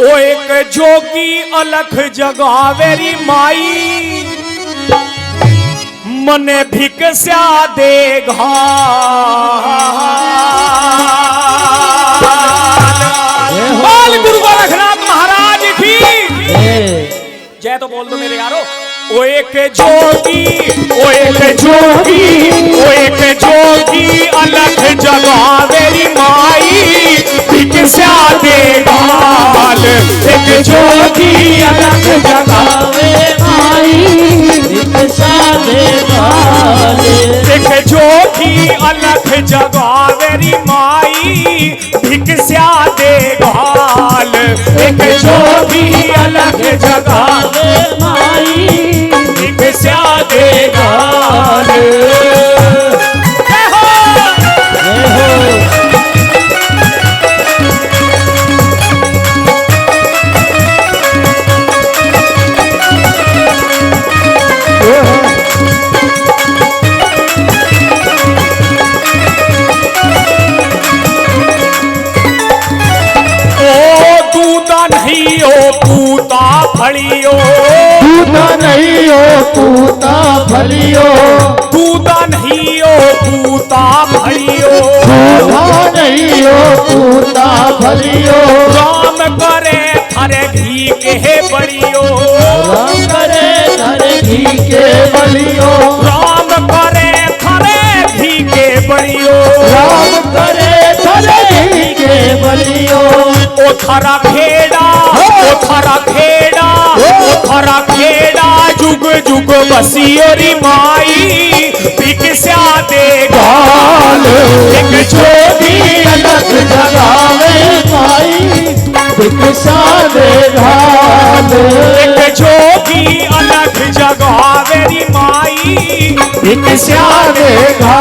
ओ एक जोगी अलख जगावेरी माई मने भिक्षा देगा बाल गुरु गोरखनाथ महाराज की जय। तो बोल दो मेरे यारो। ओ एक जोगी अलख जगावेरी माई भिक्षा देगा। एक जोगी अलख जगावे माई भिक्षा देगा। एक जोगी अलख जगावेरी माई भिक्षा देगा। एक जोगी अलख जगावे माई भिक्षा देगा। पूता फलियो पूता नहीं हो पूता फलियो पूता नहीं हो पूता फलियो पूता नहीं हो पूता फलियो राम करे थारे घी के बलियो राम करे थारे घी के बलियो राम करे थारे घी के बलियो राम करे थारे घी के बलियो ओ थारा खेड़ा जुग जुग बसियोरी माई भिक्षा देगा। एक जोगी अलख जगावे माई भिक्षा देगा। एक जोगी अलख जगावेरी माई भिक्षा देगा।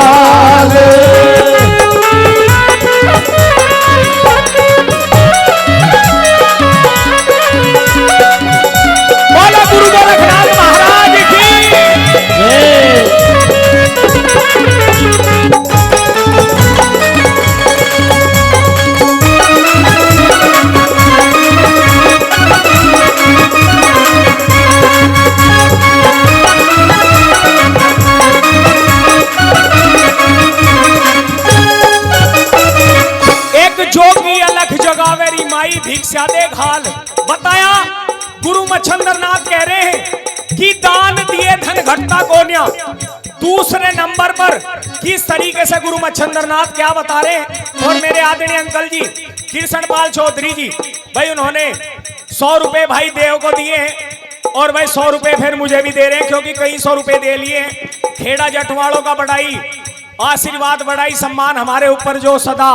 गुरु गोरखनाथ महाराज की एक जोगी अलख जगावेरी माई भिक्षा दे घाल। बताया गुरु मच्छंद्रनाथ कह रहे हैं कि दान दिए धन घटता कोन्या। दूसरे नंबर पर किस तरीके से गुरु मच्छंद्रनाथ क्या बता रहे हैं। और मेरे आदरणीय अंकल जी कृष्णपाल चौधरी जी भाई उन्होंने 100 रुपए भाई देव को दिए हैं और भाई 100 रुपए फिर मुझे भी दे रहे हैं क्योंकि कई 100 रुपए दे लिए हैं। खेड़ा जटवाड़ों का बड़ाई आशीर्वाद बड़ाई सम्मान हमारे ऊपर जो सदा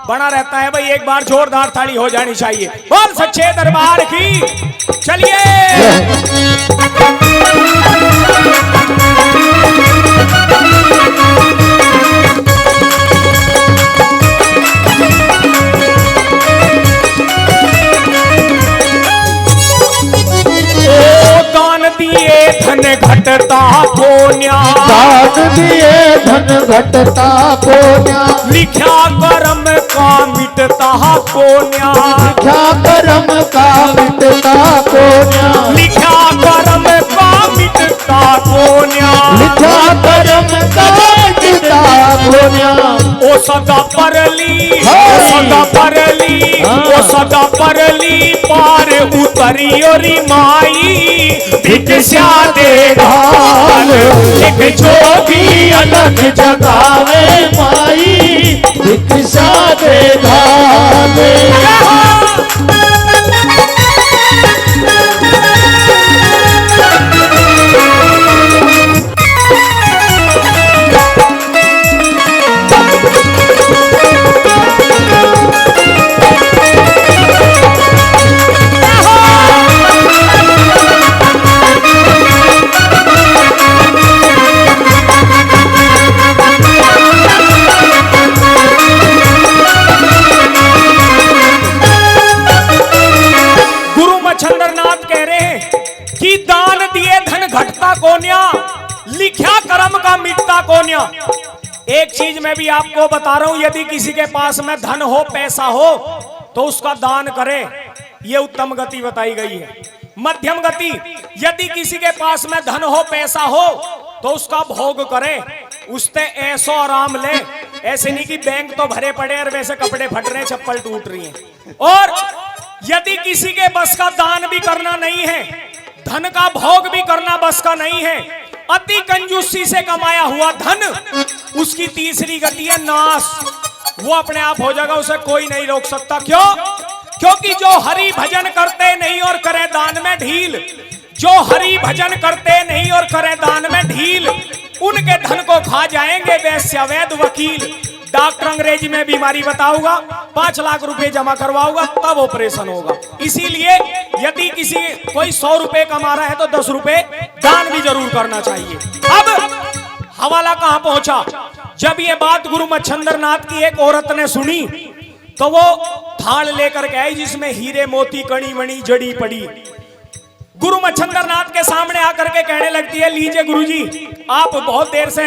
बना रहता है भाई। एक बार जोरदार ताली हो जानी चाहिए। बोल सच्चे दरबार की। चलिए दान दिए धन घटता कोन्या दान दिए धन घटता कोन्या लिखा कर्म का मिटता कोन्या लिखा कर्म का मिटता कोन्या लिखा कर्म का मिटता कोन्या लिखा कर्म का मिटता कोन्या ओ सदा परली पार उतरी और माई भिक्षा देगा। एक जोगी अलख जगावे माई भिक्षा देगा। लिखा कर्म का मिटता कोन्या। एक चीज मैं भी आपको बता रहा हूं, यदि किसी के पास में धन हो पैसा हो तो उसका दान करे। ये उत्तम गति बताई गई है। मध्यम गति, यदि किसी के पास में धन हो, पैसा हो, तो उसका भोग करे, उससे ऐसो आराम ले। ऐसे नहीं कि बैंक तो भरे पड़े और वैसे कपड़े फट रहे हैं, चप्पल टूट रही है। और यदि किसी के बस का दान भी करना नहीं है, धन का भोग भी करना बस का नहीं है, अति कंजूसी से कमाया हुआ धन, उसकी तीसरी गति है नाश। वो अपने आप हो जाएगा, उसे कोई नहीं रोक सकता। क्यों? क्योंकि जो हरि भजन करते नहीं और करे दान में ढील, जो हरि भजन करते नहीं और करे दान में ढील, उनके धन को खा जाएंगे वैश्य वैद वकील। डॉक्टर अंग्रेजी में बीमारी बताऊंगा, 5 लाख रुपए जमा करवाऊंगा, तब ऑपरेशन होगा। इसीलिए यदि किसी कोई 100 रुपए कमा रहा है तो 10 रुपए दान भी जरूर करना चाहिए। अब हवाला कहां पहुंचा? जब ये बात गुरु मच्छंदर नाथ की एक औरत ने सुनी तो वो थाल लेकर के आई जिसमें हीरे मोती कणी मणि जड़ी पड़ी। गुरु मच्छंदर नाथ के सामने आकर के कहने लगती है, लीजिए गुरुजी, आप बहुत देर से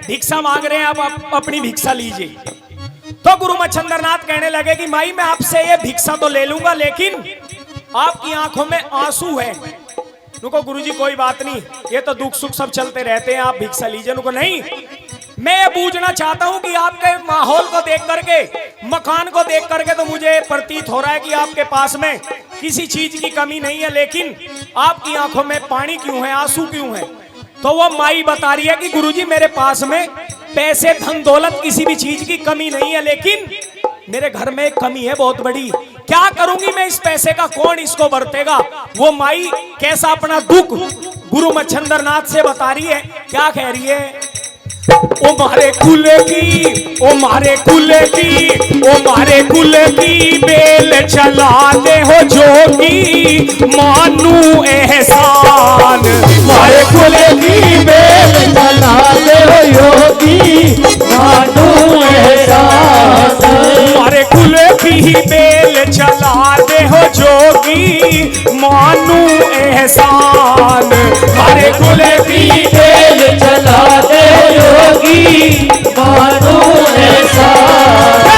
भिक्षा मांग रहे हैं, आप अपनी भिक्षा लीजिए। तो गुरु मच्छंदर नाथ कहने लगे कि माई मैं आपसे ये भिक्षा तो ले लूंगा, लेकिन आपकी आंखों में आंसू है। नुको गुरुजी कोई बात नहीं, ये तो दुख सुख सब चलते रहते हैं, आप भिक्षा लीजिए। नुको नहीं, मैं ये पूछना चाहता हूं कि आपके माहौल को देख करके, मकान को देख करके तो मुझे प्रतीत हो रहा है कि आपके पास में किसी चीज की कमी नहीं है, लेकिन आपकी आंखों में पानी क्यों है, आंसू क्यों है? तो वो माई बता रही है कि गुरुजी मेरे पास में पैसे धन दौलत किसी भी चीज की कमी नहीं है, लेकिन मेरे घर में एक कमी है बहुत बड़ी। क्या करूंगी मैं इस पैसे का, कौन इसको बरतेगा? वो माई कैसा अपना दुख गुरु मच्छंदर नाथ से बता रही है। क्या कह रही है? ओ मारे कुल की, ओ मारे कुल की, ओ मारे कुल की बेल चला दे हो जोगी, मानू एहसान। मारे कुल की बेल चला दे हो योगी, मानू एहसान। मारे कुल की बेल चला दे हो जोगी, मानू एहसान। मारे कुल की बेल चला दे योगी, मानू एहसान।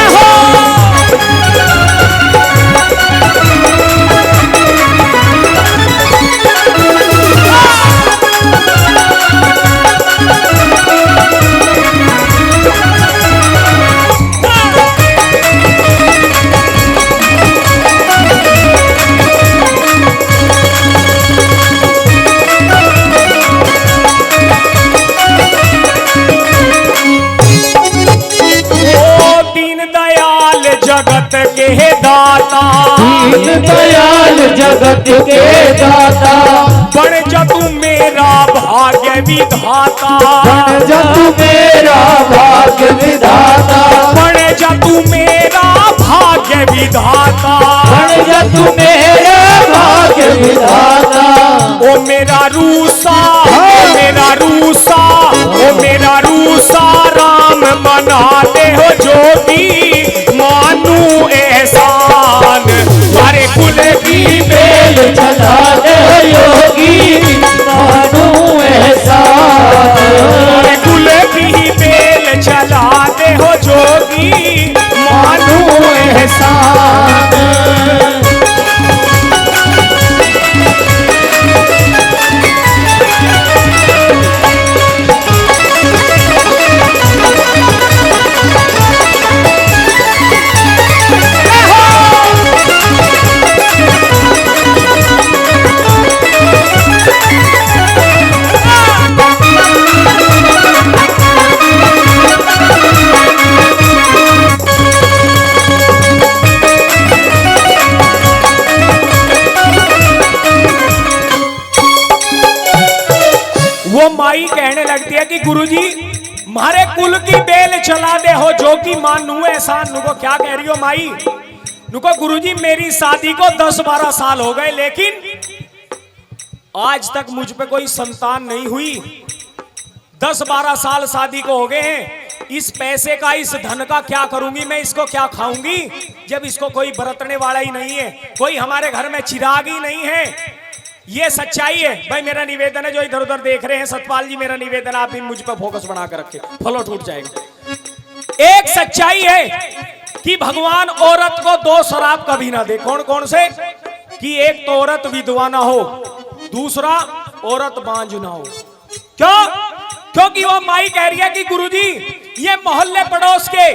जगत के दाता, दीन दयाल जगत के दाता, बन जा तू मेरा भाग्य विधाता, बन जा तू मेरा भाग्य विधाता, बन जा तू मेरा भाग्य विधाता, बन जा तू मेरा भाग्य विधाता। ओ मेरा रूसा, ओ मेरा रूसा, ओ मेरा रूसा राम बना दे हो जोगी, मानू एहसान। मारे कुल की बेल चला दे योगी, मानू एहसान। मारे कुल की बेल चला दे हो जोगी, मानू एहसान। वो माई कहने लगती है कि गुरुजी मारे कुल की बेल चला दे हो जो कि मानू एहसान। नुको क्या कह रही हो माई? नुको गुरुजी मेरी शादी को 10-12 साल हो गए, लेकिन आज तक मुझ पे कोई संतान नहीं हुई। 10-12 साल शादी को हो गए हैं। इस पैसे का, इस धन का क्या करूंगी मैं? इसको क्या खाऊंगी जब इसको कोई बरतने वाला ही नहीं है, कोई हमारे घर में चिराग ही नहीं है। ये सच्चाई है भाई। मेरा निवेदन है, जो इधर उधर देख रहे हैं, सतपाल जी मेरा निवेदन, आप भी मुझ पर फोकस बना कर रखे, फॉलो टूट जाएगा। एक सच्चाई है कि भगवान औरत को 2 शराब कभी ना दे। कौन कौन से? कि एक तो औरत विधवा ना हो, दूसरा औरत बांझ ना हो। क्यों? क्योंकि वो माई कह रही है कि गुरुजी ये मोहल्ले पड़ोस के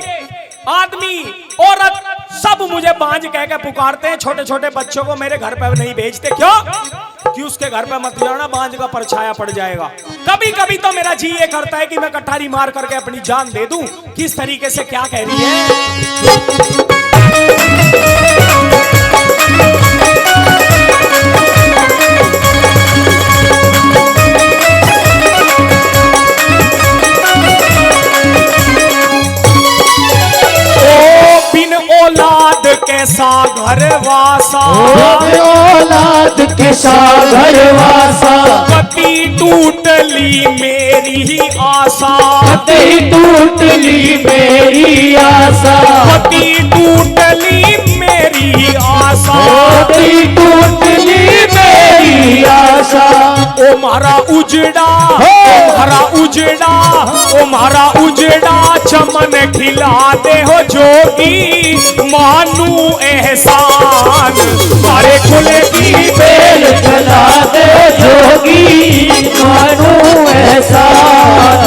आदमी औरत सब मुझे बांझ कह के पुकारते हैं, छोटे छोटे बच्चों को मेरे घर पर नहीं भेजते। क्यों? कि उसके घर पे मत जाना, बांझ का परछाया पड़ जाएगा। कभी कभी तो मेरा जी ये करता है कि मैं कटारी मार करके अपनी जान दे दूं। किस तरीके से क्या कह रही है? औलाद कैसा घर वासा, औलाद कैसा घर वासा, कति टूटली मेरी आशा, कति टूटली मेरी आशा, कति टूटली मेरी आशा, कति टूटली मेरी आशा। ओ मारा उजड़ा, ओ मारा उजड़ा, ओ मारा उजड़ा चमन खिला दे हो जोगी, मानू एहसान मारे खुले की बेल चला दे जोगी, मानू एहसान।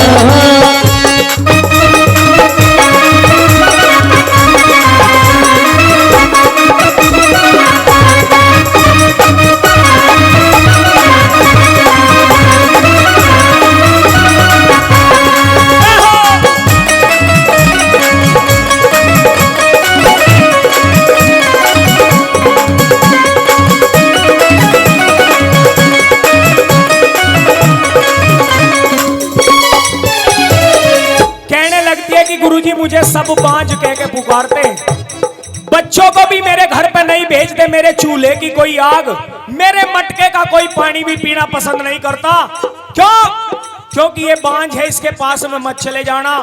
गुरुजी मुझे सब बांझ कह के पुकारते हैं, बच्चों को भी मेरे घर पे नहीं भेजते, मेरे चूल्हे की कोई आग, मेरे मटके का कोई पानी भी पीना पसंद नहीं करता। क्यों? क्योंकि ये बांझ है, इसके पास में मत चले जाना,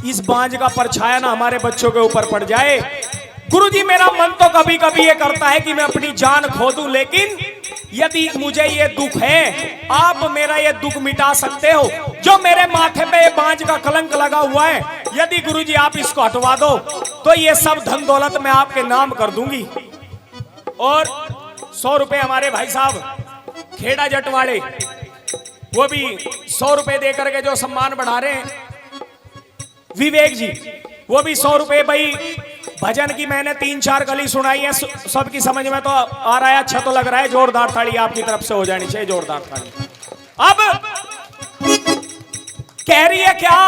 इस बांझ का परछाया ना हमारे बच्चों के ऊपर पड़ जाए। गुरुजी मेरा मन तो कभी कभी ये करता है कि मैं अपनी जान खो दूं, लेकिन यदि मुझे ये दुख है, आप मेरा ये दुख मिटा सकते हो। जो मेरे माथे पे ये बांझ का कलंक लगा हुआ है, यदि गुरुजी आप इसको हटवा दो तो ये सब धन दौलत मैं आपके नाम कर दूंगी। और 100 रुपए हमारे भाई साहब खेड़ा जटवाड़े, वो भी 100 रुपए दे करके जो सम्मान बढ़ा रहे हैं, विवेक जी वो भी 100 रुपए। भाई भजन की मैंने 3-4 गली सुनाई है, सबकी समझ में तो आ रहा है, अच्छा तो लग रहा है। जोरदार ताली आपकी तरफ से हो जानी चाहिए, जोरदार ताली। अब कह रही है क्या?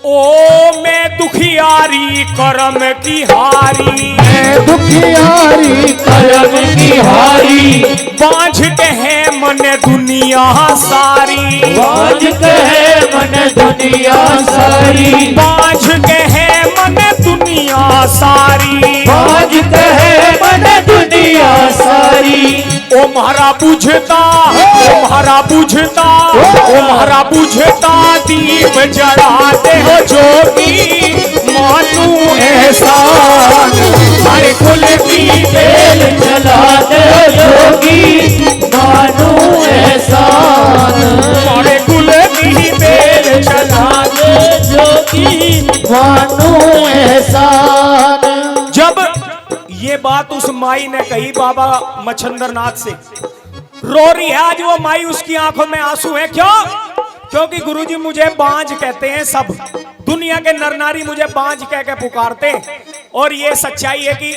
ओ मैं दुखियारी करम की हारी, मैं दुखियारी करम की हारी, बांझ कहे मन दुनिया सारी, बांझ कहे मन दुनिया सारी, बांझ कहे मन दुनिया सारी, बांझ कहे मन दुनिया सारी। ओ म्हारा बुझता, ओ म्हारा बुझता, ओ म्हारा बुझता दीप जलाते हो जोगी, मानू एहसान हमारे कुल की बेल जला दे जोगी, मानू एहसान। हमारे कुल की बेल जला दे जोगी, मानू एहसान। जब ये बात उस माई ने कही बाबा मच्छंदर नाथ से, रो रही है आज वो माई, उसकी आंखों में आंसू है। क्यों? क्योंकि गुरुजी मुझे बांझ कहते हैं, सब दुनिया के नर नारी मुझे बांझ कह के पुकारते हैं। और ये सच्चाई है कि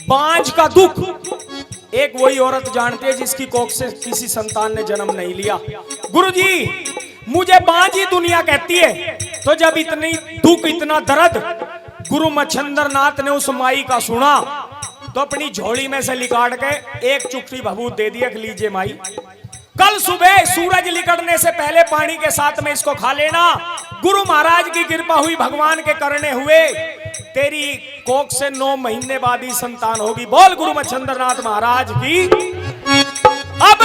बांझ का दुख एक वही औरत जानती है जिसकी कोख से किसी संतान ने जन्म नहीं लिया। गुरुजी मुझे बांझ ही दुनिया कहती है। तो जब इतनी दुख, इतना दर्द गुरु मच्छंदर नाथ ने उस माई का सुना, तो अपनी झोली में से निकाल के एक चुटकी भभूत दे दिया, लीजिए माई, कल सुबह सूरज निकलने से पहले पानी के साथ में इसको खा लेना। गुरु महाराज की कृपा हुई, भगवान के करने हुए, तेरी कोख से 9 महीने बाद ही संतान होगी। बोल गुरु मच्छंदर नाथ महाराज की। अब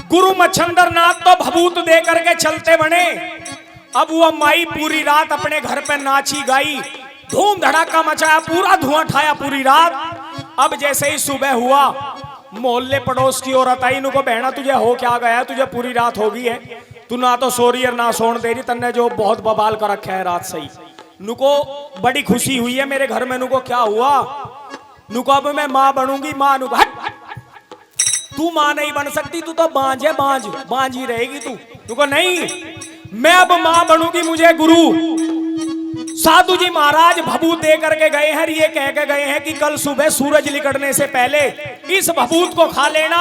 गुरु मच्छंदर नाथ तो भभूत दे करके चलते बने। अब वो माई पूरी रात अपने घर पे नाची गाई, धूम धड़ाका मचाया, पूरा धुआं उठाया पूरी रात। अब जैसे ही सुबह हुआ, मोहल्ले पड़ोस की औरत आई, इनको बहना तुझे हो क्या गया, तुझे पूरी रात हो गई है, तू ना तो सो रही है ना सोन दे रही, तन्ने जो बहुत बवाल कर रखा है रात सही। नुको बड़ी खुशी हुई है मेरे घर में, नुको क्या हुआ, नुको अब मैं माँ बनूंगी, माँ नुको हट तू माँ नहीं बन सकती, तू तो बांझ है, बांझ बांझ ही रहेगी तू। तू को नहीं, मैं अब माँ बनूंगी। मुझे गुरु साधु जी महाराज भभूत दे करके गए हैं, ये कह के गए हैं कि कल सुबह सूरज निकलने से पहले इस भभूत को खा लेना,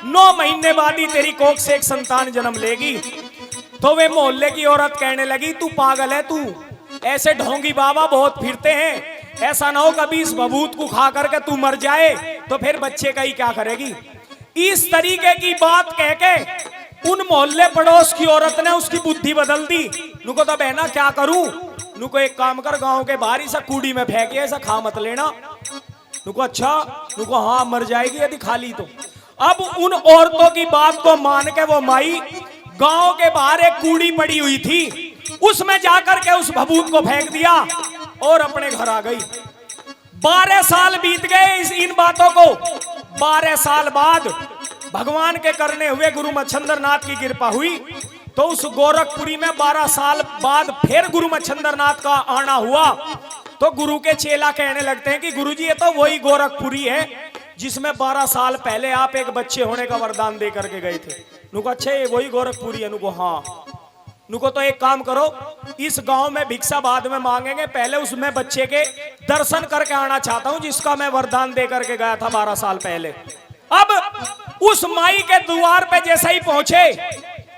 9 महीने बाद ही तेरी कोख से एक संतान जन्म लेगी। तो वे मोहल्ले की औरत कहने लगी, तू पागल है, तू ऐसे ढोंगी बाबा बहुत फिरते हैं, ऐसा ना हो कभी इस भभूत को खा करके तू मर जाए तो फिर बच्चे का ही क्या करेगी। इस तरीके की बात कह के उन मोहल्ले पड़ोस की औरत ने उसकी बुद्धि बदल दी। नुको तो बहना क्या करूं, नुको एक काम कर, गांव के बाहर ही सा कूड़ी में फेंके, ऐसा खा मत लेना। नुको अच्छा, नुको हाँ मर जाएगी यदि खा ली तो। अब उन औरतों की बात को मान के वो माई गांव के बाहर एक कूड़ी पड़ी हुई थी, उसमें जाकर के उस भभूत को फेंक दिया और अपने घर आ गई। 12 साल बीत गए इन बातों को। 12 साल बाद भगवान के करने हुए गुरु मच्छंदर नाथ की कृपा हुई, तो उस गोरखपुरी में 12 साल बाद फिर गुरु मच्छंदर नाथ का आना हुआ। तो गुरु के चेला कहने लगते हैं कि गुरुजी ये तो वही गोरखपुरी है जिसमें 12 साल पहले आप एक बच्चे होने का वरदान दे करके गए थे। नुको अच्छा ये वही गोरखपुरी है। नुको हाँ। नुको तो एक काम करो, इस गांव में भिक्षा बाद में मांगेंगे, पहले उसमें बच्चे के दर्शन करके आना चाहता हूं जिसका मैं वरदान दे करके गया था 12 साल पहले। अब उस माई के द्वार पे जैसे ही पहुंचे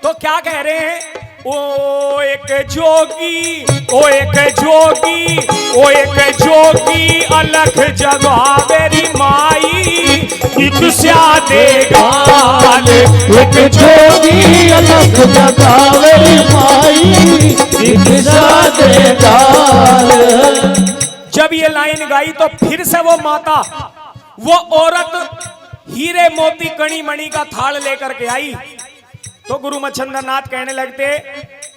तो क्या कह रहे हैं, ओ एक जोगी, ओ एक जोगी, ओ एक जोगी अलख जगावेरी माई, भिक्षा देगा एक जोगी अलख जगावेरी माई, भिक्षा देगा। जब ये लाइन गाई तो फिर से वो माता, वो औरत हीरे मोती कणी मणि का थाल लेकर के आई। तो गुरु मच्छंदर नाथ कहने लगते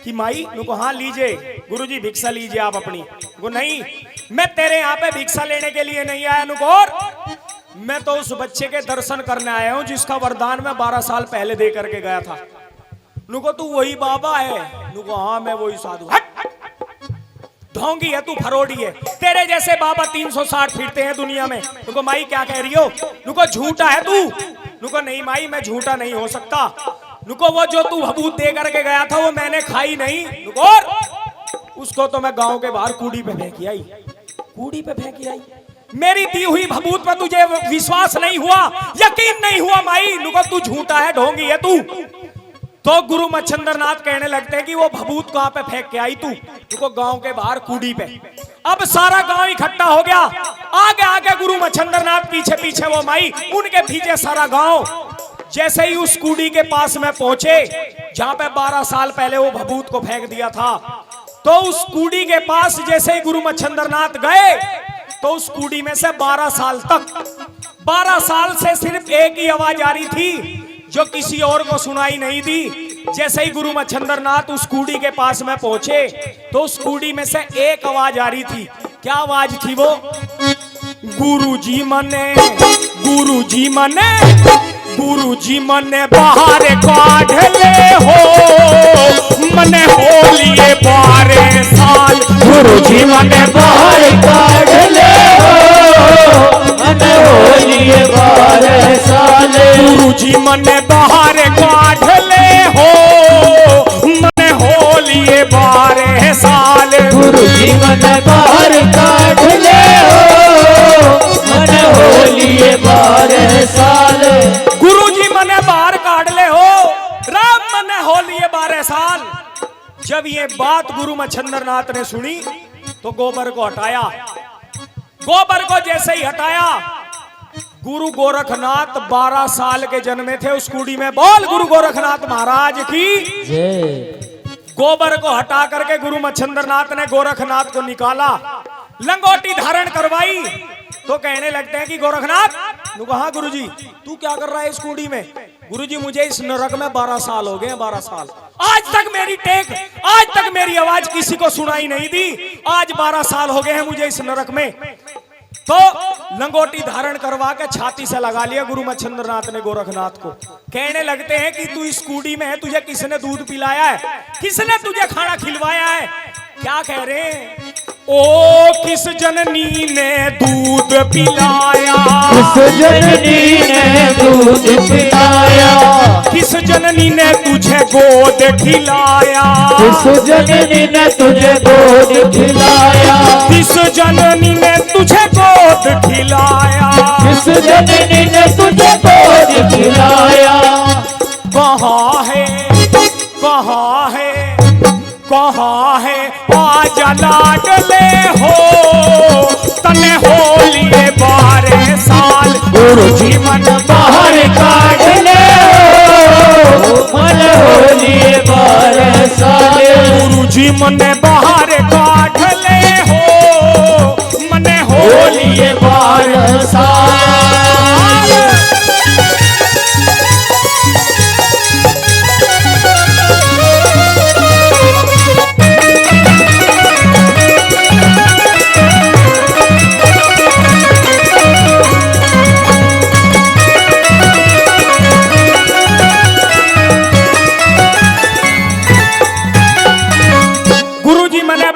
कि माई, नुको हाँ लीजिए गुरुजी भिक्षा लीजिए आप अपनी। वो नहीं, मैं तेरे यहाँ पे भिक्षा लेने के लिए नहीं आया नुकोर, मैं तो उस बच्चे के दर्शन करने आया हूँ जिसका वरदान मैं 12 साल पहले दे करके गया था। नुको तू वही बाबा है? नुको हाँ मैं वही साधु। हट, ढोंगी है तू, फरोड़ी है, तेरे जैसे बाबा 360 फिरते हैं दुनिया में। नुको माई क्या कह रही हो? नुको झूठा है तू। नुको नहीं माई मैं झूठा नहीं हो सकता। नुको वो जो तू भभूत दे करके गया था वो मैंने खाई नहीं। नुको उसको तो मैं गांव के बाहर कूड़ी पे फेंकी आई, कूड़ी पे फेंकी आई। मेरी दी हुई भभूत पर तुझे विश्वास नहीं हुआ, यकीन नहीं हुआ माई। नुको तू झूठा है, ढोंगी है तू। तो गुरु मच्छंदर नाथ कहने लगते हैं कि वो भभूत कहां पे फेंक के आई तू? नुको गांव के बाहर कूड़ी पे। अब सारा गांव इकट्ठा हो गया, आगे आगे गुरु मच्छंदर नाथ, पीछे पीछे वो माई, उनके पीछे सारा गांव। जैसे ही उस कूड़ी के पास में पहुंचे जहां पे 12 साल पहले वो भभूत को फेंक दिया था, तो उस कूड़ी के पास जैसे ही गुरु मच्छंदर नाथ गए तो उस कूड़ी में से 12 साल तक, 12 साल से सिर्फ एक ही आवाज आ रही थी जो किसी और को सुनाई नहीं दी। जैसे ही गुरु मच्छंदर नाथ उस कूड़ी के पास में पहुंचे तो उस कूड़ी में से एक आवाज आ रही थी। क्या आवाज थी वो? गुरुजी मने, गुरुजी मने, गुरुजी मने बाहर काढ़ ले हो, मने होलिए 12 साल। गुरुजी मने बाहर काढ़ ले हो, मने होलिए 12 साल। गुरुजी मने बाहर काढ़ ले हो, मने होलिए 12 साल। गुरुजी मने बाहर काढ़ ले हो, मने होलिए 12 साल। गुरुजी मने बाहर काढ़ ले हो, राम मने होलिए 12 साल। जब ये बात गुरु मच्छंदर नाथ ने सुनी तो गोबर को हटाया। गोबर को जैसे ही हटाया, गुरु गोरखनाथ 12 साल के जन्मे थे उस कूड़ी में। बोल गुरु गोरखनाथ महाराज की जय। गोबर को हटा करके गुरु मच्छंदर नाथ ने गोरखनाथ को निकाला, लंगोटी धारण करवाई। तो कहने लगते हैं कि गोरखनाथ, हाँ गुरुजी तू क्या कर रहा है इस कूड़ी में? गुरुजी मुझे इस नरक में 12 साल हो गए, 12 साल। आज तक मेरी टेक, आज तक मेरी आवाज किसी को सुनाई नहीं दी। आज 12 साल हो गए हैं मुझे इस नरक में। तो लंगोटी धारण करवा के छाती से लगा लिया गुरु मच्छंदर नाथ ने गोरखनाथ को। कहने लगते हैं कि तू इस कूड़ी में है, तुझे किसने दूध पिलाया है? किसने तुझे खाना खिलवाया है? क्या कह रहे हैं? ओ किस जननी ने दूध पिलाया, किस जननी ने दूध पिलाया, गोद खिलाया, किस जननी ने तुझे गोद खिलाया, किस जननी ने तुझे गोद खिलाया, किस जननी ने तुझे गोद खिलाया। कहाँ है, कहाँ है, कहाँ है आजा लाडले हो, तने हो लिए 12 साल, गुरु जी मन बाहर काट ले हो, मन हो लिए 12 साल, गुरु जी मने बाहर काट ले हो, मने हो लिए 12 साल।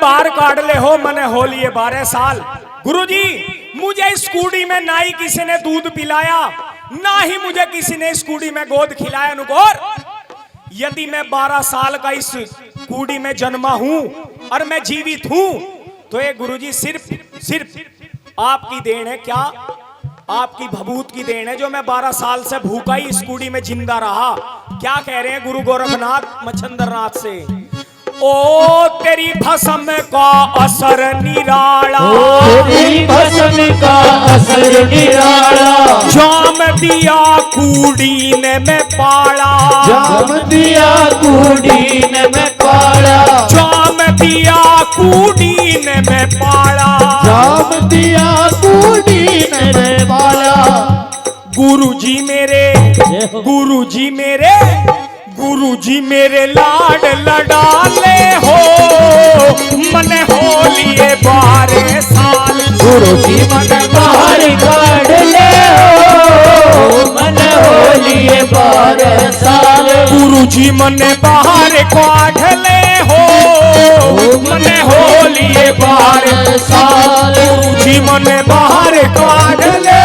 बाहर काट ले हो, मने हो लिए 12 साल। गुरुजी, मुझे स्कूटी में ना ही किसी ने दूध पिलाया, ना ही मुझे किसी ने स्कूटी में गोद खिलाया। अनुगौर, यदि मैं 12 साल का इस कूड़ी में जन्मा हूं और मैं जीवित हूं, तो ये गुरुजी सिर्फ आपकी देन है। क्या आपकी भभूत की देन है जो मैं 12 साल से भूखा ही इस कूड़ी में जिंदा रहा। क्या कह रहे हैं गुरु गोरखनाथ मच्छंदरनाथ से? ओ तेरी भस्म का असर निराला, तेरी भस्म का असर निराला, जाम दिया कूड़ी ने मैं पाला, जाम दिया कूड़ी ने मैं पाला, जाम दिया कूड़ी ने मैं पाला, जाम दिया कूड़ी ने मैं पाला। गुरुजी मेरे, गुरुजी मेरे, गुरुजी मेरे लाड लडाले हो, मने हो लिए 12 साल, गुरुजी मन बाहर काट ले हो, मन हो लिए 12 साल, गुरुजी मने बाहर काट ले हो, मने हो लिए 12 साल, गुरुजी मने बाहर काट ले